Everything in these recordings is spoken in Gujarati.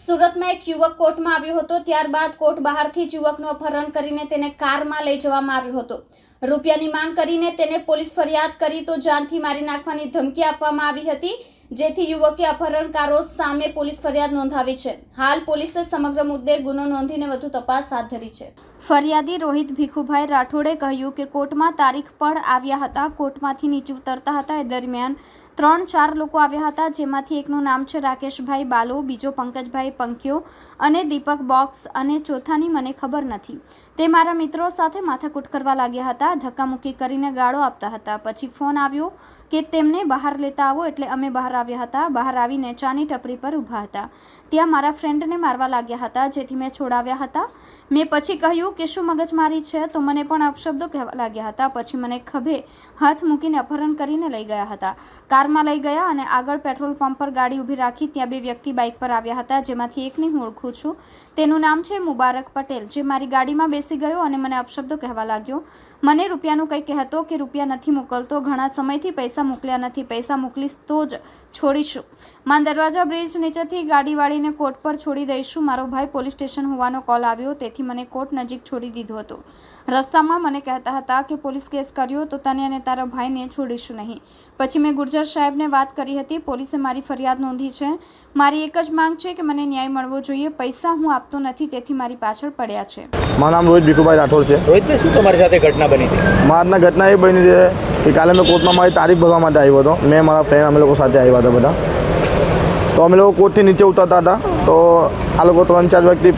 સુરતમાં એક યુવક કોર્ટમાં આવ્યો હતો। ત્યારબાદ કોર્ટ બહારથી જ યુવકનું અપહરણ કરીને તેને કારમાં લઈ જવામાં આવ્યો હતો। રૂપિયાની માંગ કરીને તેને પોલીસ ફરિયાદ કરી તો જાનથી મારી નાખવાની ધમકી આપવામાં આવી હતી, જેથી યુવકે અપહરણકારો સામે પોલીસ ફરિયાદ નોંધાવી છે। હાલ પોલીસે સમગ્ર મુદ્દે ગુનો નોંધીને વધુ તપાસ હાથ ધરી છે। ફરિયાદી રોહિત ભીખુભાઈ રાઠોડે કહ્યું કે કોર્ટમાં તારીખ પર આવ્યા હતા। કોર્ટમાંથી નીચે ઉતરતા હતા એ દરમિયાન 3-4 લોકો આવ્યા હતા, જેમાંથી એકનું નામ છે રાકેશભાઈ બાલો, બીજો પંકજભાઈ પંક્યો અને દીપક બોક્સ અને ચોથાની મને ખબર નથી। તે મારા મિત્રો સાથે માથાકૂટ કરવા લાગ્યા હતા, ધક્કામુક્કી કરીને ગાળો આપતા હતા। પછી ફોન આવ્યો કે તેમને બહાર લેતા આવો, એટલે અમે બહાર આવ્યા હતા। બહાર આવીને ચાની ટપરી પર ઊભા હતા, ત્યાં મારા ફ્રેન્ડને મારવા લાગ્યા હતા, જેથી મેં છોડાવ્યા હતા। મેં પછી કહ્યું કે શું મગજમારી છે, તો મને પણ અપશબ્દો કહેવા લાગ્યા હતા। પછી મને ખભે હાથ મૂકીને અપહરણ કરીને લઈ ગયા હતા, કારમાં લઈ ગયા અને આગળ પેટ્રોલ પંપ પર ગાડી ઊભી રાખી। ત્યાં 2 વ્યક્તિ બાઇક પર આવ્યા હતા, જેમાંથી એકને હું ઓળખું છું। તેનું નામ છે મુબારક પટેલ, જે મારી ગાડીમાં બેસી ગયો અને મને અપશબ્દો કહેવા લાગ્યો। મને રૂપિયાનું કંઈ કહેતો કે રૂપિયા નથી મોકલતો, ઘણા સમયથી પૈસા મોકલ્યા નથી, પૈસા મોકલીશ તો જ છોડીશું। માન દરવાજા બ્રિજ નીચેથી ગાડી વાળીને કોર્ટ પર છોડી દઈશું। મારો ભાઈ પોલીસ સ્ટેશન હોવાનો કોલ આવ્યો, તેથી મને કોર્ટ નજીક છોડી દીધો હતો। રસ્તામાં મને કહેતા હતા કે પોલીસ કેસ કર્યો તો તને અને તારા ભાઈને છોડીશું નહીં। પછી મેં ગુર્જર સાહેબને વાત કરી હતી, પોલીસે મારી ફરિયાદ નોંધી છે। મારી એક જ માંગ છે કે મને ન્યાય મળવો જોઈએ, પૈસા હું આપતો નથી, તેથી મારી પાછળ પડ્યા છે। મારું નામ રોહિત ભીખુભાઈ રાઠોડ છે। રોહિતભાઈ, શું તમારી સાથે ઘટના બની હતી? મારી ઘટના એ બની છે કે કાલે મેં કોર્ટમાં મારી તારીખ ભરવા માટે આવ્યો હતો। મેં મારા ફ્રેન્ડ અમે લોકો સાથે આવ્યા હતા બધા। તો અમે લોકો કોર્ટથી નીચે ઉતરતા હતા, તો આ લોકો 3-4 વ્યક્તિ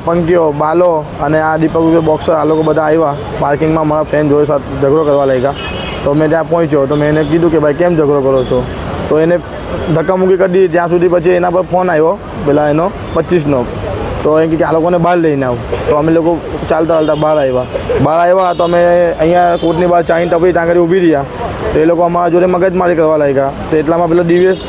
પંક્યો બાલો અને આ દીપક બોક્સર આ લોકો બધા આવ્યા પાર્કિંગમાં મારા ફ્રેન્ડ જોડે સાથે ઝઘડો કરવા લાગ્યા। તો મેં ત્યાં પહોંચ્યો તો મેં એને કીધું કે ભાઈ કેમ ઝઘડો કરો છો, તો એને ધક્કામુક્કી કરી દીધી। ત્યાં સુધી પછી એના પર ફોન આવ્યો પેલા એનો 25નો, તો એ કે આ લોકોને બહાર લઈને આવ। તો અમે લોકો ચાલતા ચાલતા બહાર આવ્યા તો અમે અહીંયા કોર્ટની બહાર ચાની ટપરી ત્યાં આગળ ઊભી રહ્યા। તો એ લોકો અમારા જોડે મગજમારી કરવા લાગ્યા। તો એટલામાં પેલો દિવેશ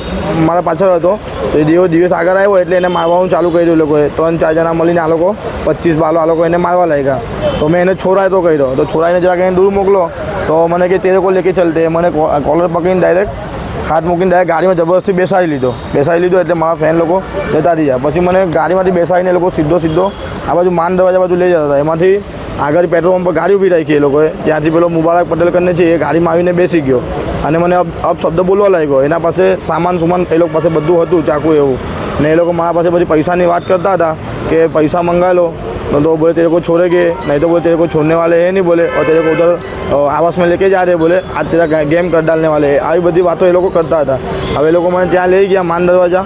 મારા પાછળ હતો, તો એ દિવેશ આગળ આવ્યો એટલે એને મારવાનું ચાલુ કર્યું। એ લોકોએ 3-4 જણા મળીને આ લોકો 25 બાલો આ લોકો એને મારવા લાગ્યા। તો મેં એને છોડાયતો કર્યો, તો છોડાઈને જરાક એને દૂર મોકલો, તો મને કે તેરે કો લેકે ચલતે, મને કોલર પકડીને ડાયરેક્ટ હાથ મૂકીને ડાયરેક્ટ ગાડીમાં જબરદસ્તી બેસાડી લીધો એટલે મારા ફ્રેન્ડ લોકો જતા રહ્યા। પછી મને ગાડીમાંથી બેસાડીને એ લોકો સીધો આ બાજુ માન દરવાજા બાજુ લઈ જતા હતા। એમાંથી આગળ પેટ્રોલ પંપ પર ગાડી ઊભી રાખી એ લોકોએ, ત્યાંથી પેલો મુબારક પટેલ કરીને છે એ ગાડીમાં આવીને બેસી ગયો અને મને અપશબ્દ બોલવા લાગ્યો। એના પાસે સામાન એ લોકો પાસે બધું હતું, ચાકુ એવું, ને એ લોકો મારા પાસે બધી પૈસાની વાત કરતા હતા કે પૈસા મંગા લો, तो बोले तेरे को छोड़ेंगे, नहीं तो बोले तेरे को छोड़ने वाले हैं नहीं, बोले और तेरे को उधर आवास में लेके जा रहे, बोले आज तेरा गेम कर डालने वाले हैं। આવી બધી વાતો એ લોકો કરતા હતા। હવે એ લોકો મને ત્યાં લઈ ગયા માન દરવાજા,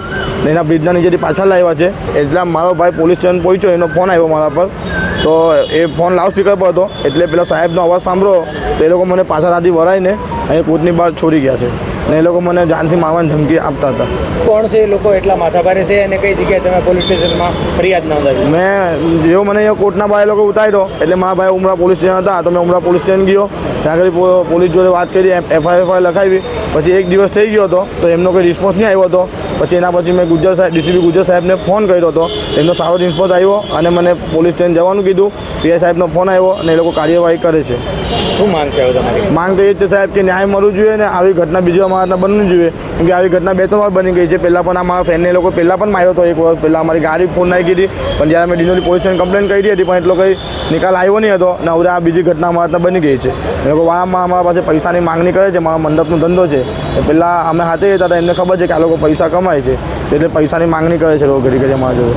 એના બ્રિજના નીચેથી પાછા લાવ્યા છે। એટલા મારો ભાઈ પોલીસ સ્ટેશન પહોંચ્યો, એનો ફોન આવ્યો મારા પર, તો એ ફોન લાઉડસ્પીકર પર હતો એટલે પેલા સાહેબનો અવાજ સાંભળો તો એ લોકો મને પાછા ત્યાંથી વરાઈને અહીં કોર્ટની બહાર છોડી ગયા છે ને એ લોકો મને જાનથી મારવાની ધમકી આપતા હતા। કોણ છે એ લોકો? એટલા માથાભારે છે અને કઈ જગ્યાએ તમે પોલીસ સ્ટેશનમાં ફરિયાદ નોંધાવી? મેં જેવો મને અહીંયા કોર્ટના બહાર એ લોકો ઉતાર્યો એટલે મારા ભાઈ ઉમરા પોલીસ સ્ટેશન હતા, તો મેં ઉમરા પોલીસ સ્ટેશન ગયો, ત્યાં આગળ પોલીસ જોડે વાત કરી, એફઆઈઆર લખાવી। પછી 1 દિવસ થઈ ગયો હતો તો એમનો કોઈ રિસ્પોન્સ નહીં આવ્યો હતો। પછી એના પછી મેં ડીસીપી ગુર્જર સાહેબને ફોન કર્યો હતો, એમનો સારો રિસ્પોન્સ આવ્યો અને મને પોલીસ સ્ટેશન જવાનું કીધું। પીઆઈ સાહેબનો ફોન આવ્યો અને એ લોકો કાર્યવાહી કરે છે। શું માંગ છે તમારી? માંગ તો એ જ છે સાહેબ કે ન્યાય મળવું જોઈએ ને આવી ઘટના બીજી અમારા બનવી જોઈએ, કેમ કે આવી ઘટના 2-3 વાર બની ગઈ છે। પહેલાં પણ મારા ફ્રેન્ડને એ લોકો પહેલાં પણ માર્યો હતો, 1 વર્ષ પહેલાં અમારી ગાડી ફોન નાખી હતી, પણ જ્યારે મેં ડિનોલી પોલીસ સ્ટેશન કમ્પ્લેન કરી હતી પણ એટલો કંઈ નિકાલ આવ્યો નહીં હતો ને હવે આ બીજી ઘટના અમારા બની ગઈ છે। એ લોકો વારંવાર અમારા પાસે પૈસાની માંગણી કરે છે। મારા મંડપનો ધંધો છે, પહેલાં અમે હાથે રહેતા હતા, એમને ખબર છે કે આ લોકો પૈસા કમાય છે એટલે પૈસાની માંગણી કરે છે લોકો ઘડી ઘડી અમારા જોડે।